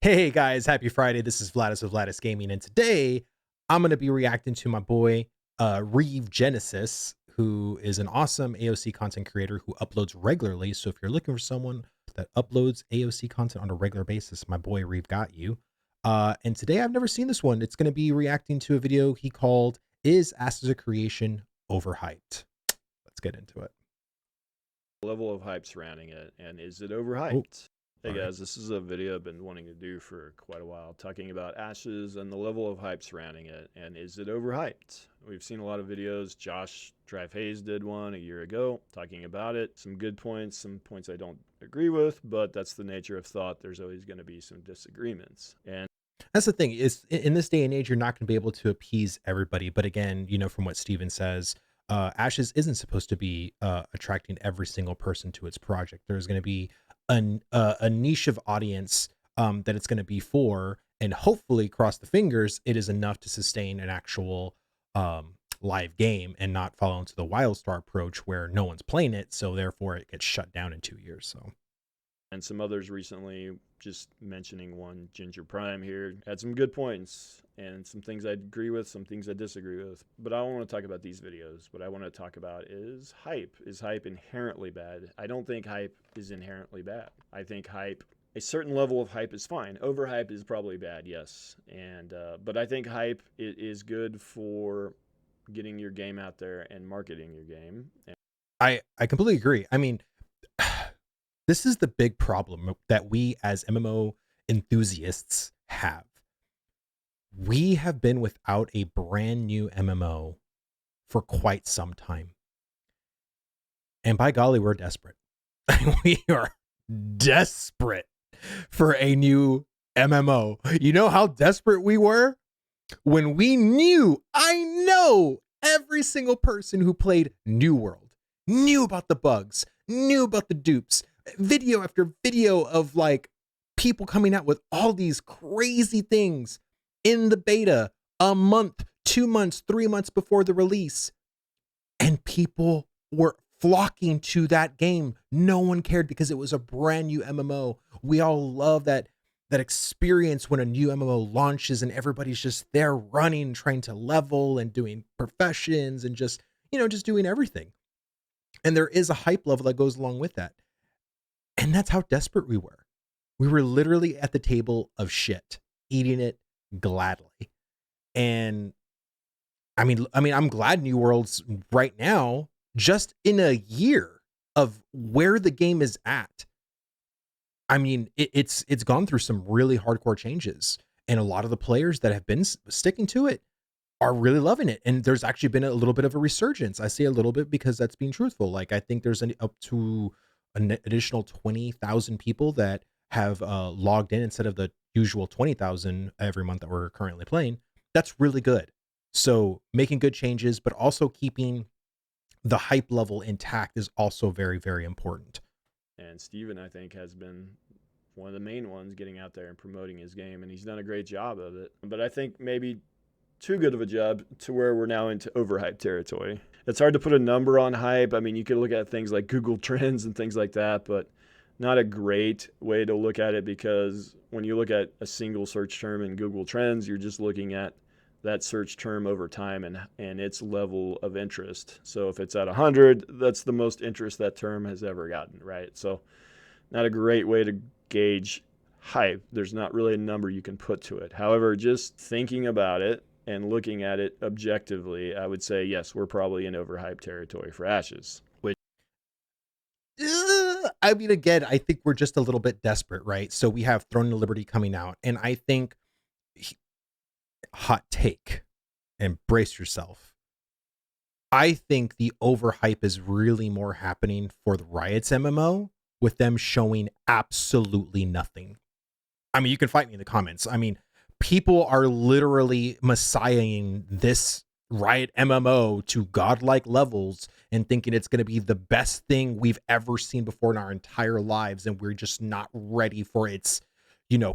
Hey guys, happy Friday. This is Vlhadus of Vlhadus Gaming, and today I'm going to be reacting to my boy Reeve Genesis, who is an awesome AOC content creator who uploads regularly. So if you're looking for someone that uploads AOC content on a regular basis, my boy Reeve got you. And today I've never seen this one. It's going to be reacting to a video he called "Is Ashes a Creation Overhyped?" Let's get into it. Level of hype surrounding it, and is it Oh, overhyped? Hey all right. guys, this is a video I've been wanting to do for quite a while, talking about Ashes and the level of hype surrounding it, and is it overhyped? We've seen a lot of videos. Josh Drive Hayes did one a year ago talking about it. Some good points, some points I don't agree with, but that's the nature of thought. There's always going to be some disagreements. And That's the thing is in this day and age, you're not going to be able to appease everybody. But again, from what Steven says, Ashes isn't supposed to be attracting every single person to its project. There's going to be a niche of audience that it's going to be for, and hopefully, cross the fingers, it is enough to sustain an actual live game and not fall into the WildStar approach where no one's playing it, so therefore it gets shut down in 2 years. So. And some others recently, just mentioning one, Ginger Prime here, had some good points and some things I agree with, some things I disagree with. But I don't want to talk about these videos. What I want to talk about is hype. Is hype inherently bad? I don't think hype is inherently bad. I think hype, a certain level of hype is fine. Overhype is probably bad, yes. And but I think hype is good for getting your game out there and marketing your game. I completely agree. I mean, this is the big problem that we as MMO enthusiasts have. We have been without a brand new MMO for quite some time. And by golly, we're desperate. We are desperate for a new MMO. You know how desperate we were? When we knew, I know every single person who played New World knew about the bugs, knew about the dupes, video after video of like people coming out with all these crazy things in the beta a month, 2 months, 3 months before the release. And people were flocking to that game. No one cared because it was a brand new MMO. We all love that experience when a new MMO launches and everybody's just there running, trying to level and doing professions and just doing everything. And there is a hype level that goes along with that. And that's how desperate we were. We were literally at the table of shit, eating it gladly. And I'm glad New World's right now, just in a year of where the game is at. I mean, it's gone through some really hardcore changes, and a lot of the players that have been sticking to it are really loving it. And there's actually been a little bit of a resurgence. I say a little bit because that's being truthful. Like, I think there's up to an additional 20,000 people that have logged in instead of the usual 20,000 every month that we're currently playing. That's really good. So making good changes, but also keeping the hype level intact is also very, very important. And Steven, I think, has been one of the main ones getting out there and promoting his game, and he's done a great job of it. But I think maybe too good of a job to where we're now into overhype territory. It's hard to put a number on hype. I mean, you could look at things like Google Trends and things like that, but not a great way to look at it, because when you look at a single search term in Google Trends, you're just looking at that search term over time and its level of interest. So if it's at 100, that's the most interest that term has ever gotten, right? So not a great way to gauge hype. There's not really a number you can put to it. However, just thinking about it and looking at it objectively, I would say, yes, we're probably in overhyped territory for Ashes. I mean, again, I think we're just a little bit desperate, right? So we have Throne of Liberty coming out, and I think, hot take, and brace yourself, I think the overhype is really more happening for the Riot's MMO, with them showing absolutely nothing. I mean, you can fight me in the comments. I mean, people are literally messiahing this Riot MMO to godlike levels and thinking it's going to be the best thing we've ever seen before in our entire lives, and we're just not ready for its,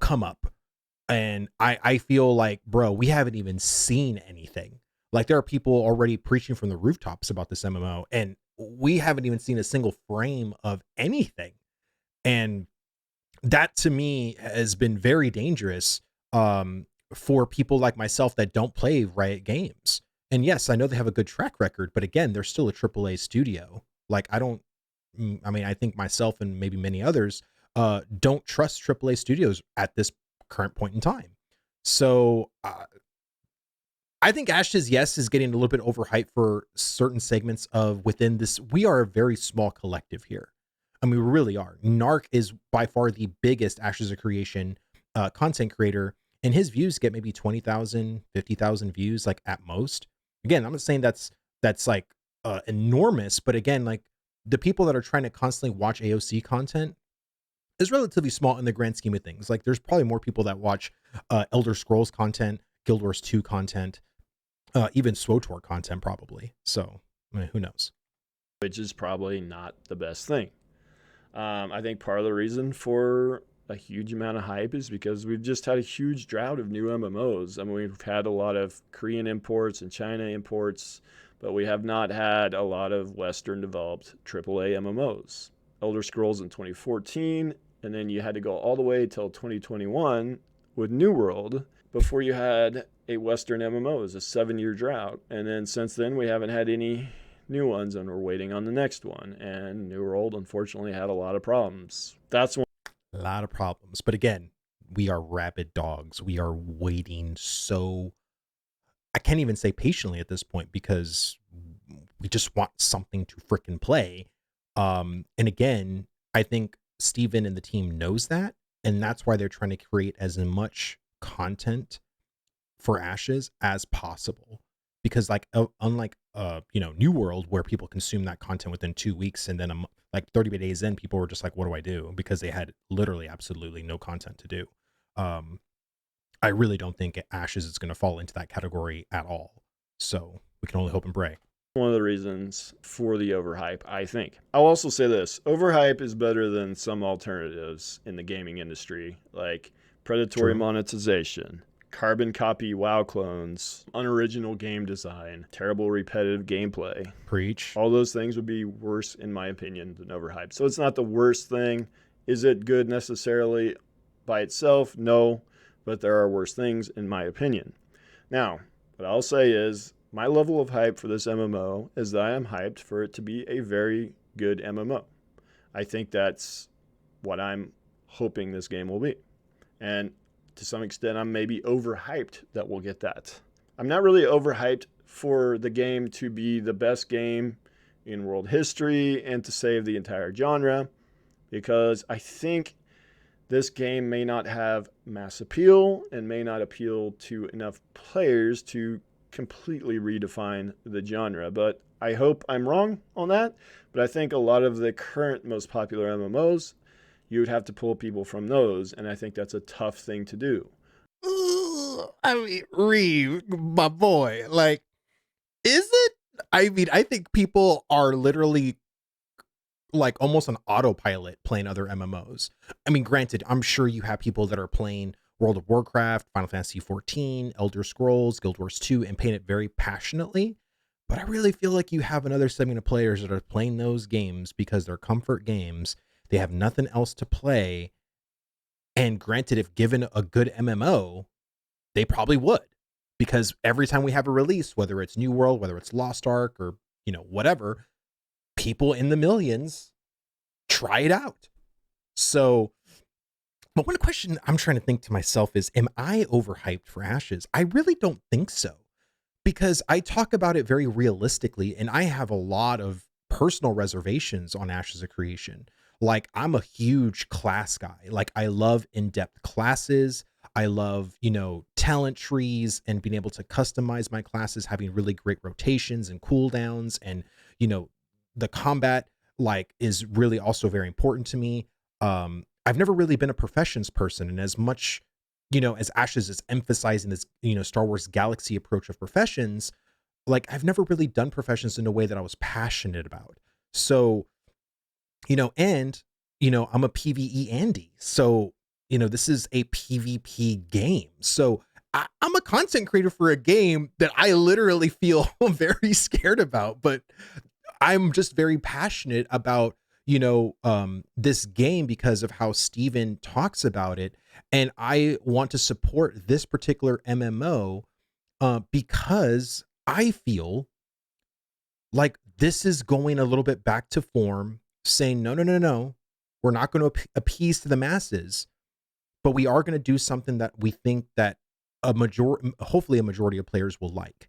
come up. And I feel like, bro, we haven't even seen anything. Like, there are people already preaching from the rooftops about this MMO, and we haven't even seen a single frame of anything. And that to me has been very dangerous for people like myself that don't play Riot games. And yes, I know they have a good track record, but again, they're still a AAA studio. Like I mean, I think myself and maybe many others don't trust AAA studios at this current point in time. So I think Ashes, yes, is getting a little bit overhyped for certain segments of within this. We are a very small collective here. I mean, we really are. Narc is by far the biggest Ashes of Creation content creator, and his views get maybe 20,000, 50,000 views, like at most. Again, I'm not saying that's like enormous, but again, like the people that are trying to constantly watch AOC content is relatively small in the grand scheme of things. Like, there's probably more people that watch Elder Scrolls content, Guild Wars 2 content, even SWOTOR content probably. So, I mean, who knows? Which is probably not the best thing. I think part of the reason for a huge amount of hype is because we've just had a huge drought of new MMOs. I mean, we've had a lot of Korean imports and China imports, but we have not had a lot of Western developed AAA MMOs. Elder Scrolls in 2014, and then you had to go all the way till 2021 with New World before you had a Western MMO. It was a 7-year drought. And then since then, we haven't had any new ones, and we're waiting on the next one. And New World, unfortunately, had a lot of problems. That's one. A lot of problems. But again, we are rabid dogs. We are waiting so, I can't even say patiently at this point, because we just want something to freaking play. And again, I think Steven and the team knows that, and that's why they're trying to create as much content for Ashes as possible. Because like unlike New World, where people consume that content within 2 weeks, and then like 30 days in, people were just like, what do I do? Because they had literally absolutely no content to do. I really don't think Ashes is going to fall into that category at all. So we can only hope and pray. One of the reasons for the overhype, I think. I'll also say this: overhype is better than some alternatives in the gaming industry, like predatory monetization, carbon copy WoW clones, unoriginal game design, terrible repetitive gameplay. Preach. All those things would be worse, in my opinion, than overhype. So it's not the worst thing. Is it good necessarily by itself? No, but there are worse things, in my opinion. Now, what I'll say is, my level of hype for this MMO is that I am hyped for it to be a very good MMO. I think that's what I'm hoping this game will be. And to some extent, I'm maybe overhyped that we'll get that. I'm not really overhyped for the game to be the best game in world history and to save the entire genre, because I think this game may not have mass appeal and may not appeal to enough players to completely redefine the genre. But I hope I'm wrong on that. But I think a lot of the current most popular MMOs, you would have to pull people from those, and I think that's a tough thing to do. I mean, Reeve, my boy, like, is it? I mean, I think people are literally like almost on autopilot playing other MMOs. I mean, granted, I'm sure you have people that are playing World of Warcraft, Final Fantasy 14, Elder Scrolls, Guild Wars 2, and playing it very passionately. But I really feel like you have another segment of players that are playing those games because they're comfort games. They have nothing else to play. And granted, if given a good MMO, they probably would. Because every time we have a release, whether it's New World, whether it's Lost Ark, or, whatever, people in the millions try it out. So, but one question I'm trying to think to myself is, am I overhyped for Ashes? I really don't think so, because I talk about it very realistically, and I have a lot of personal reservations on Ashes of Creation. Like, I'm a huge class guy. Like, I love in-depth classes. I love, talent trees and being able to customize my classes, having really great rotations and cooldowns, and, the combat is really also very important to me. I've never really been a professions person, and as much, as Ashes is emphasizing this, Star Wars Galaxy approach of professions, like, I've never really done professions in a way that I was passionate about. So, and, I'm a PvE Andy. So, this is a PvP game. So I'm a content creator for a game that I literally feel very scared about, but I'm just very passionate about, this game because of how Steven talks about it. And I want to support this particular MMO because I feel like this is going a little bit back to form, saying, no, no, no, no, we're not going to appease to the masses, but we are going to do something that we think that hopefully a majority of players will like.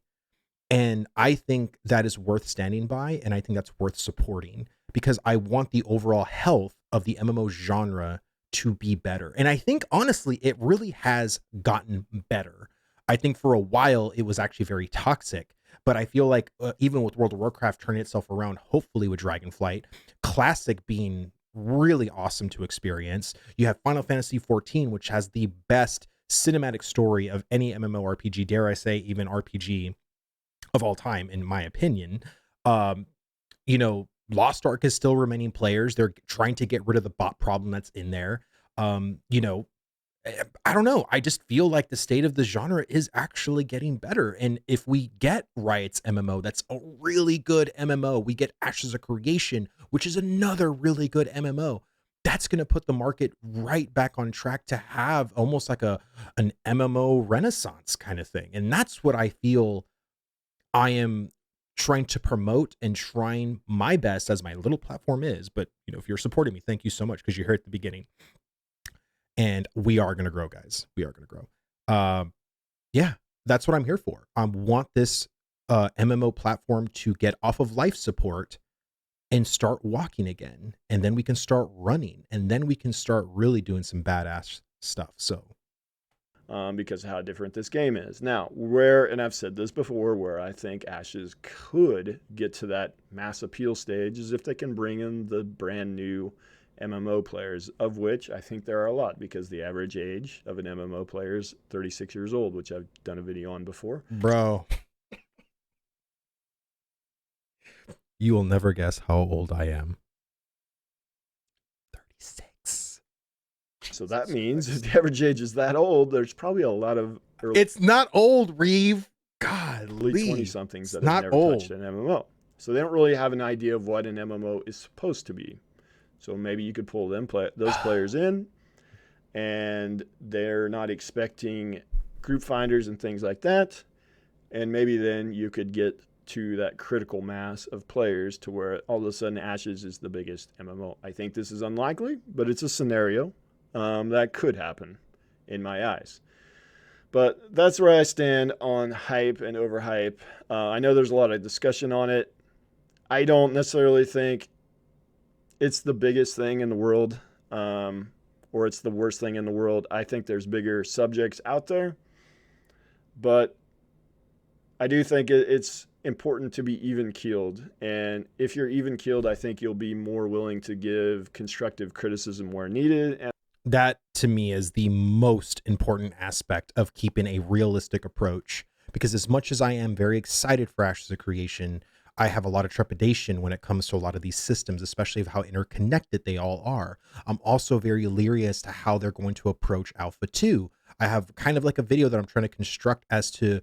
And I think that is worth standing by, and I think that's worth supporting because I want the overall health of the MMO genre to be better. And I think honestly, it really has gotten better. I think for a while it was actually very toxic, but I feel like even with World of Warcraft turning itself around, hopefully with Dragonflight, Classic being really awesome to experience. You have Final Fantasy 14, which has the best cinematic story of any MMORPG, dare I say, even RPG of all time, in my opinion. Um, Lost Ark is still remaining players. They're trying to get rid of the bot problem that's in there. Um, you know, I don't know. I just feel like the state of the genre is actually getting better. And if we get Riot's MMO, that's a really good MMO. We get Ashes of Creation, which is another really good MMO. That's going to put the market right back on track to have almost like an MMO renaissance kind of thing. And that's what I feel I am trying to promote and trying my best as my little platform is. But if you're supporting me, thank you so much because you're here at the beginning. And we are going to grow, guys. We are going to grow. Yeah, that's what I'm here for. I want this MMO platform to get off of life support and start walking again. And then we can start running. And then we can start really doing some badass stuff. So because of how different this game is. Now, and I've said this before, where I think Ashes could get to that mass appeal stage is if they can bring in the brand new MMO players, of which I think there are a lot, because the average age of an MMO player is 36 years old, which I've done a video on before. Bro, you will never guess how old I am. 36. So that means if the average age is that old, there's probably a lot of It's not old, Reeve. God, 20-somethings that have never touched an MMO. So they don't really have an idea of what an MMO is supposed to be. So maybe you could pull those players in, and they're not expecting group finders and things like that. And maybe then you could get to that critical mass of players to where all of a sudden Ashes is the biggest MMO. I think this is unlikely, but it's a scenario that could happen in my eyes. But that's where I stand on hype and overhype. I know there's a lot of discussion on it. I don't necessarily think it's the biggest thing in the world, or it's the worst thing in the world. I think there's bigger subjects out there. But I do think it's important to be even-keeled. And if you're even-keeled, I think you'll be more willing to give constructive criticism where needed. And that, to me, is the most important aspect of keeping a realistic approach. Because as much as I am very excited for Ashes of Creation, I have a lot of trepidation when it comes to a lot of these systems, especially of how interconnected they all are. I'm also very leery as to how they're going to approach Alpha 2. I have kind of like a video that I'm trying to construct as to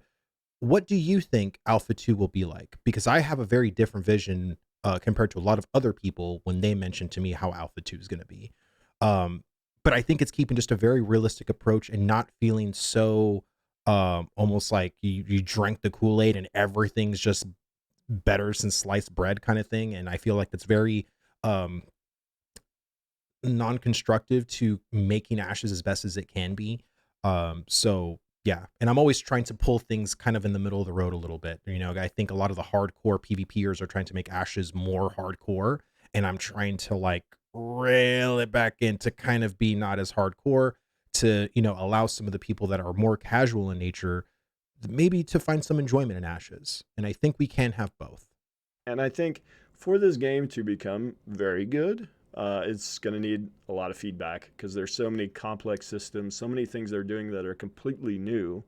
what do you think Alpha 2 will be like? Because I have a very different vision compared to a lot of other people when they mention to me how Alpha 2 is going to be. But I think it's keeping just a very realistic approach and not feeling so almost like you drank the Kool-Aid and everything's just better since sliced bread kind of thing. And I feel like that's very non-constructive to making Ashes as best as it can be. So yeah, and I'm always trying to pull things kind of in the middle of the road a little bit. I think a lot of the hardcore PvPers are trying to make Ashes more hardcore, and I'm trying to like rail it back in to kind of be not as hardcore, to allow some of the people that are more casual in nature maybe to find some enjoyment in Ashes. And I think we can have both. And I think for this game to become very good, it's going to need a lot of feedback, because there's so many complex systems, so many things they're doing that are completely new.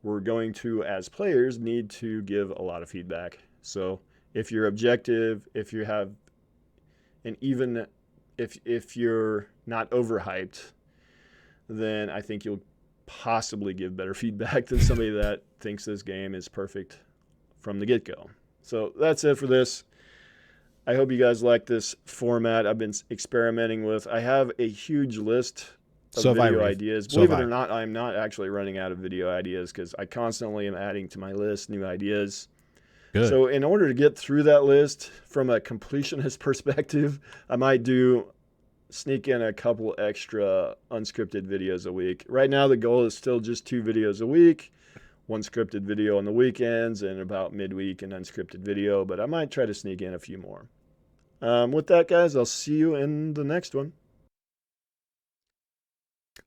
We're going to, as players, need to give a lot of feedback. So if you're objective, if you have if you're not overhyped, then I think you'll possibly give better feedback than somebody that thinks this game is perfect from the get-go. So that's it for this. I hope you guys like this format I've been experimenting with. I have a huge list of So have I, video Reeve. ideas. So Believe have it or I. not, I'm not actually running out of video ideas because I constantly am adding to my list new ideas. Good. So, in order to get through that list from a completionist perspective, I might sneak in a couple extra unscripted videos a week. Right now, the goal is still just 2 videos a week, one scripted video on the weekends, and about midweek an unscripted video, but I might try to sneak in a few more. With that, guys, I'll see you in the next one.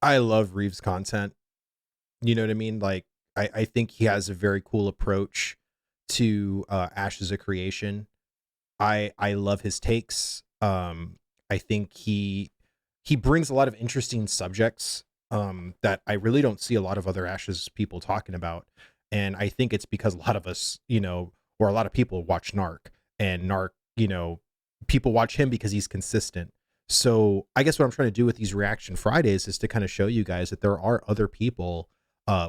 I love Reeve's content. You know what I mean? Like, I think he has a very cool approach to Ashes of Creation. I love his takes. I think he brings a lot of interesting subjects that I really don't see a lot of other Ashes people talking about. And I think it's because a lot of us, or a lot of people watch Narc, and Narc, people watch him because he's consistent. So I guess what I'm trying to do with these reaction Fridays is to kind of show you guys that there are other people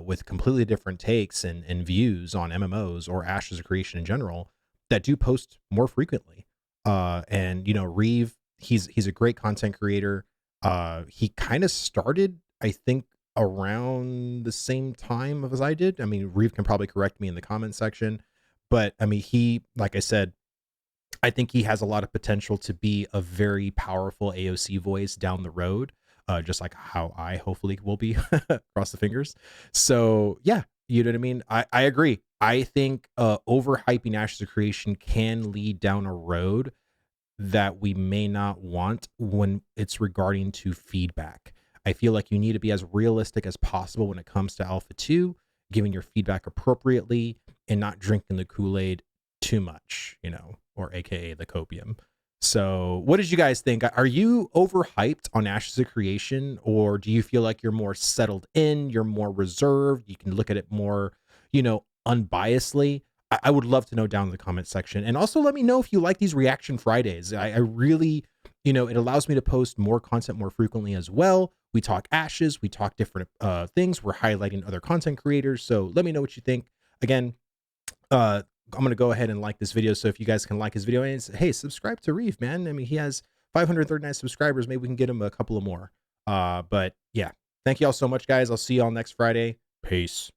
with completely different takes and views on MMOs or Ashes of Creation in general that do post more frequently. And Reeve, he's a great content creator. He kind of started, I think, around the same time as I did. I mean, Reeve can probably correct me in the comment section, but I mean, he, like I said, I think he has a lot of potential to be a very powerful AOC voice down the road, just like how I hopefully will be. Cross the fingers. So yeah, you know what I mean. I agree. I think overhyping Ashes of Creation can lead down a road that we may not want when it's regarding to feedback. I feel like you need to be as realistic as possible when it comes to Alpha 2, giving your feedback appropriately and not drinking the Kool-Aid too much, or AKA the copium. So, what did you guys think? Are you overhyped on Ashes of Creation, or do you feel like you're more settled in, you're more reserved, you can look at it more, unbiasedly? I would love to know down in the comment section. And also let me know if you like these reaction Fridays. I really, it allows me to post more content more frequently as well. We talk Ashes, we talk different things. We're highlighting other content creators. So let me know what you think. Again, I'm going to go ahead and like this video. So if you guys can like his video, and hey, subscribe to Reeve, man. I mean, he has 539 subscribers. Maybe we can get him a couple of more. But yeah, thank you all so much, guys. I'll see you all next Friday. Peace.